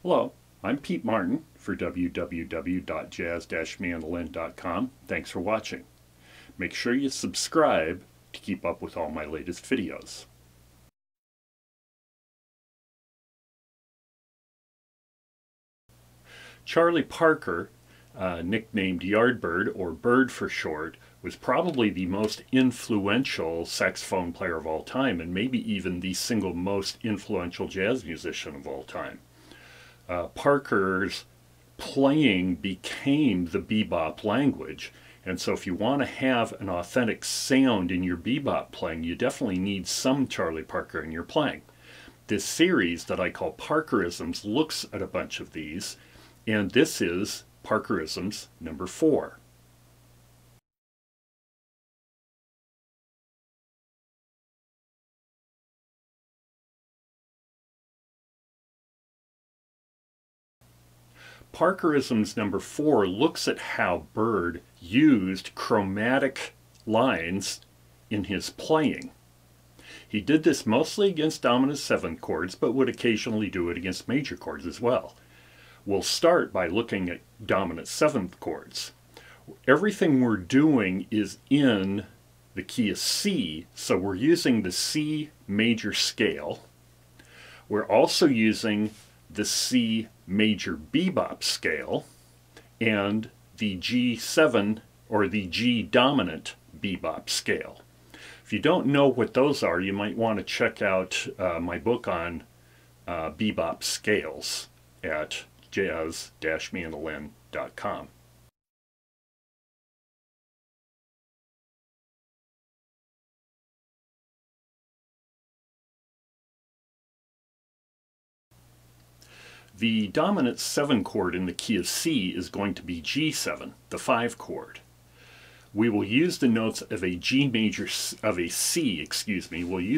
Hello, I'm Pete Martin for www.jazz-mandolin.com. Thanks for watching. Make sure you subscribe to keep up with all my latest videos. Charlie Parker, nicknamed Yardbird, or Bird for short, was probably the most influential saxophone player of all time, and maybe even the single most influential jazz musician of all time. Parker's playing became the bebop language, and so if you want to have an authentic sound in your bebop playing, you definitely need some Charlie Parker in your playing. This series that I call Parkerisms looks at a bunch of these, and this is Parkerisms number 4. Parkerisms number 4 looks at how Bird used chromatic lines in his playing. He did this mostly against dominant 7th chords, but would occasionally do it against major chords as well. We'll start by looking at dominant 7th chords. Everything we're doing is in the key of C, so we're using the C major scale. We're also using the C major bebop scale and the G7 or the G dominant bebop scale. If you don't know what those are, you might want to check out my book on bebop scales at jazz-mandolin.com. The dominant 7 chord in the key of C is going to be G7, the 5 chord. We will use the notes of a we'll use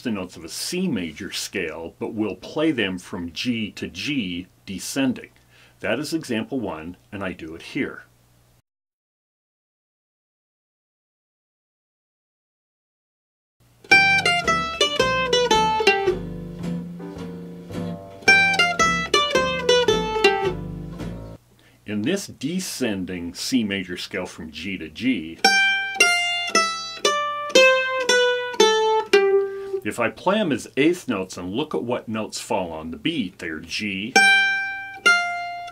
the notes of a C major scale, but we'll play them from G to G descending. That is example 1, and I do it here. In this descending C major scale from G to G, if I play them as 8th notes and look at what notes fall on the beat, they're G,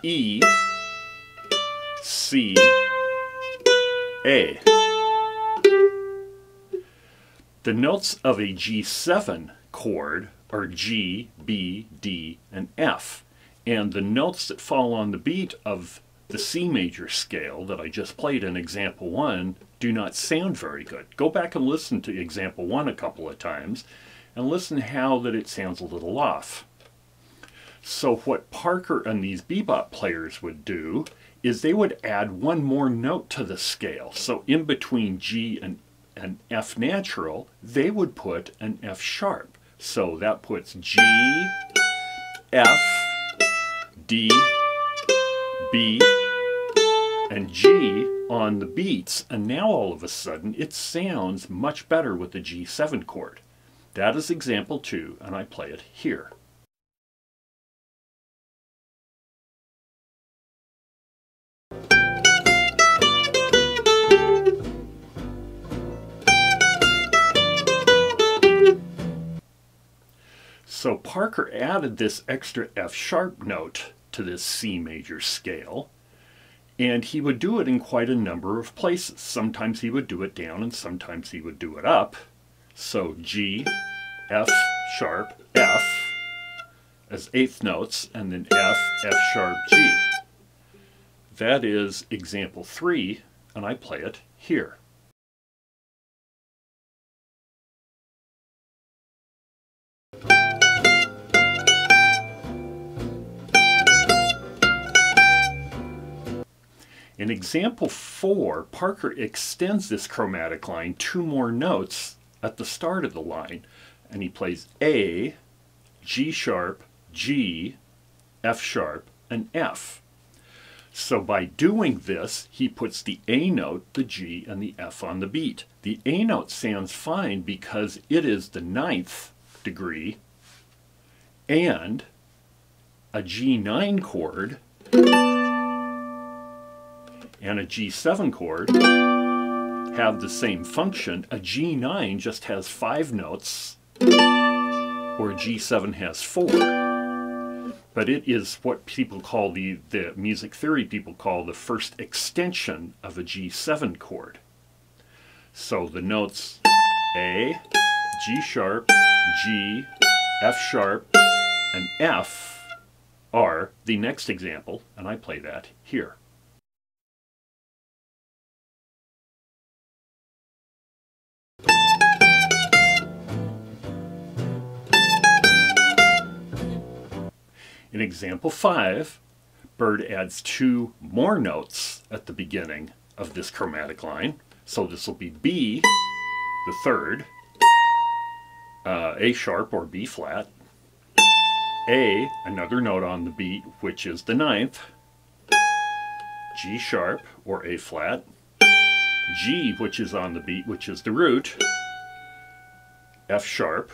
E, C, A. The notes of a G7 chord are G, B, D, and F. And the notes that fall on the beat of the C major scale that I just played in example 1 do not sound very good. Go back and listen to example 1 a couple of times and listen how that it sounds a little off. So what Parker and these bebop players would do is they would add one more note to the scale. So in between G and F natural, they would put an F sharp. So that puts G, F, D, B, and G on the beats, and now all of a sudden it sounds much better with the G7 chord. That is example 2, and I play it here. So Parker added this extra F sharp note to this C major scale, and he would do it in quite a number of places. Sometimes he would do it down and sometimes he would do it up. So G, F sharp, F as 8th notes, and then F, F sharp, G. That is example 3, and I play it here. In example 4, Parker extends this chromatic line 2 more notes at the start of the line, and he plays A, G sharp, G, F sharp, and F. So by doing this, he puts the A note, the G, and the F on the beat. The A note sounds fine because it is the 9th degree, and a G9 chord and a G7 chord have the same function. A G9 just has 5 notes, or a G7 has 4. But it is what people call, the music theory people call, the first extension of a G7 chord. So the notes A, G sharp, G, F sharp, and F are the next example, and I play that here. In example 5, Bird adds 2 more notes at the beginning of this chromatic line. So this will be B, the third, A sharp or B flat, A, another note on the beat, which is the 9th, G sharp or A flat, G, which is on the beat, which is the root, F sharp,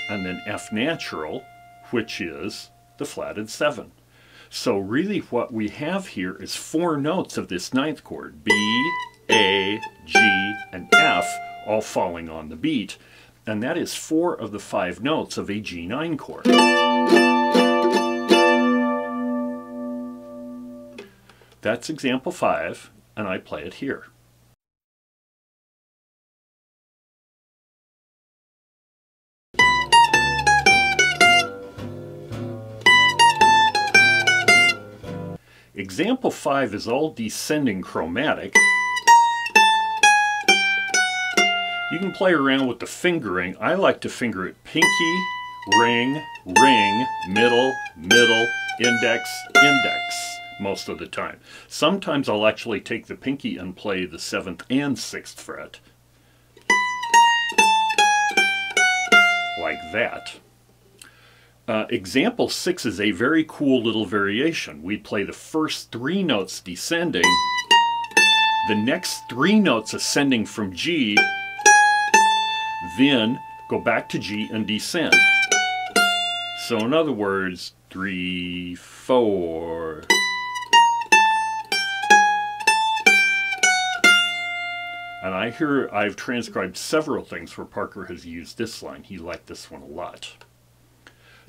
and then F natural, which is the flatted 7. So really what we have here is 4 notes of this 9th chord, B, A, G, and F, all falling on the beat, and that is 4 of the 5 notes of a G9 chord. That's example 5, and I play it here. Example 5 is all descending chromatic. You can play around with the fingering. I like to finger it pinky, ring, ring, middle, middle, index, index most of the time. Sometimes I'll actually take the pinky and play the 7th and 6th fret. Like that. Example 6 is a very cool little variation. We play the first 3 notes descending, the next 3 notes ascending from G, then go back to G and descend. So in other words, 3, 4. And I've transcribed several things where Parker has used this line. He liked this one a lot.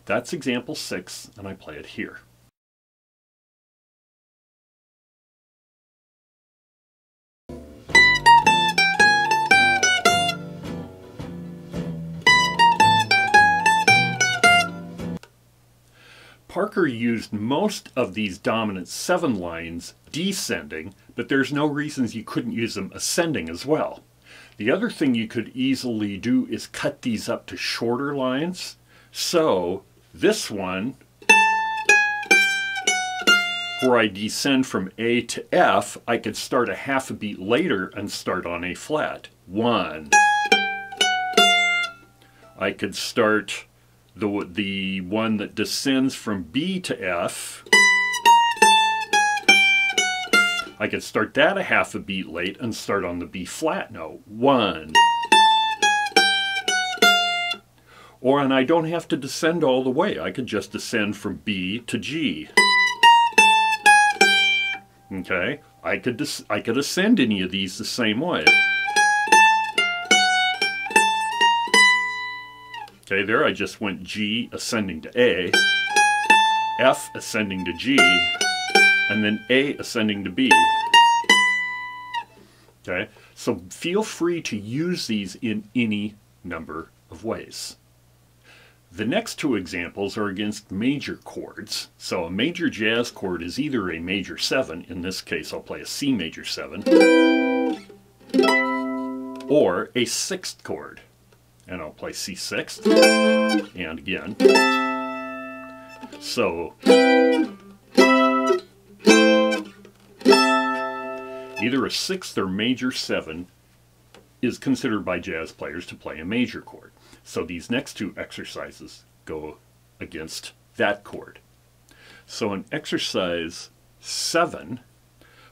That's example 6, and I play it here. Parker used most of these dominant 7 lines descending, but there's no reasons you couldn't use them ascending as well. The other thing you could easily do is cut these up to shorter lines. So this one, where I descend from A to F, I could start a half a beat later and start on A flat. 1. I could start the one that descends from B to F. I could start that a half a beat late and start on the B flat note. 1. And I don't have to descend all the way. I could just descend from B to G. Okay? I could ascend any of these the same way. Okay, there I just went G ascending to A, F ascending to G, and then A ascending to B. Okay? So feel free to use these in any number of ways. The next 2 examples are against major chords. So a major jazz chord is either a major 7, in this case I'll play a C major 7, or a 6th chord. And I'll play C6, and again. So either a 6th or major 7 is considered by jazz players to play a major chord. So these next 2 exercises go against that chord. So in exercise 7,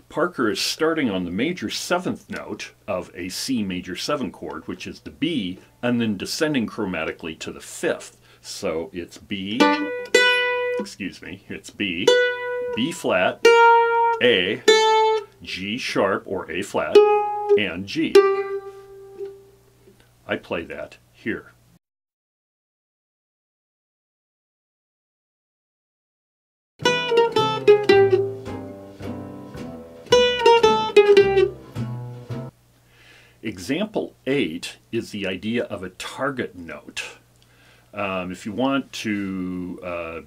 Parker is starting on the major 7th note of a C major 7 chord, which is the B, and then descending chromatically to the 5th. So it's B, excuse me, it's B, B flat, A, G sharp or A flat, and G. I play that here. Example 8 is the idea of a target note. If you want to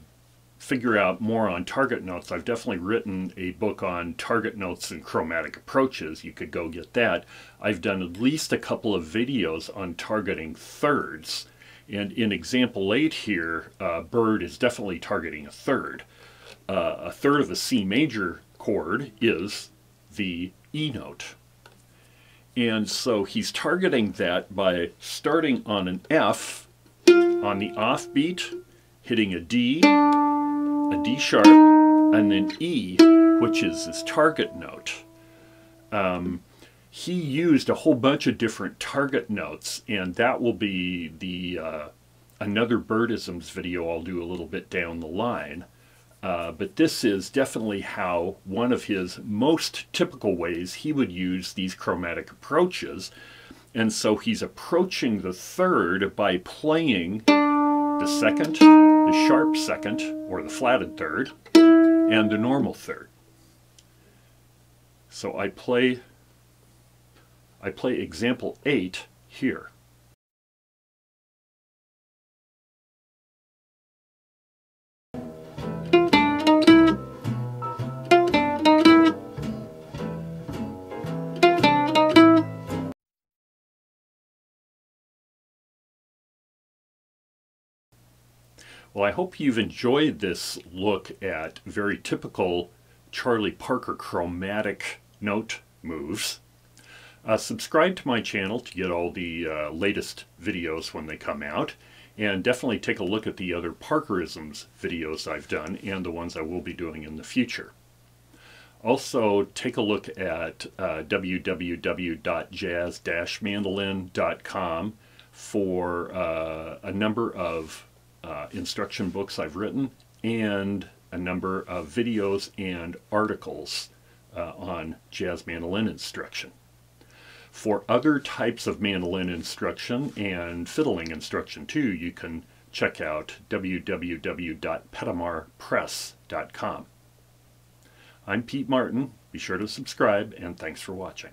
figure out more on target notes, I've definitely written a book on target notes and chromatic approaches. You could go get that. I've done at least a couple of videos on targeting thirds. And in example 8 here, Bird is definitely targeting a third. A third of a C major chord is the E note. And so he's targeting that by starting on an F on the offbeat, hitting a D sharp, and then E, which is his target note. He used a whole bunch of different target notes, and that will be the another Birdisms video I'll do a little bit down the line. But this is definitely how one of his most typical ways he would use these chromatic approaches. And so he's approaching the third by playing the second, the sharp second, or the flatted third, and the normal third. So I play example 8 here. Well, I hope you've enjoyed this look at very typical Charlie Parker chromatic note moves. Subscribe to my channel to get all the latest videos when they come out, and definitely take a look at the other Parkerisms videos I've done and the ones I will be doing in the future. Also, take a look at www.jazz-mandolin.com for a number of instruction books I've written and a number of videos and articles on jazz mandolin instruction. For other types of mandolin instruction and fiddling instruction too, you can check out www.petamarpress.com. I'm Pete Martin. Be sure to subscribe, and thanks for watching.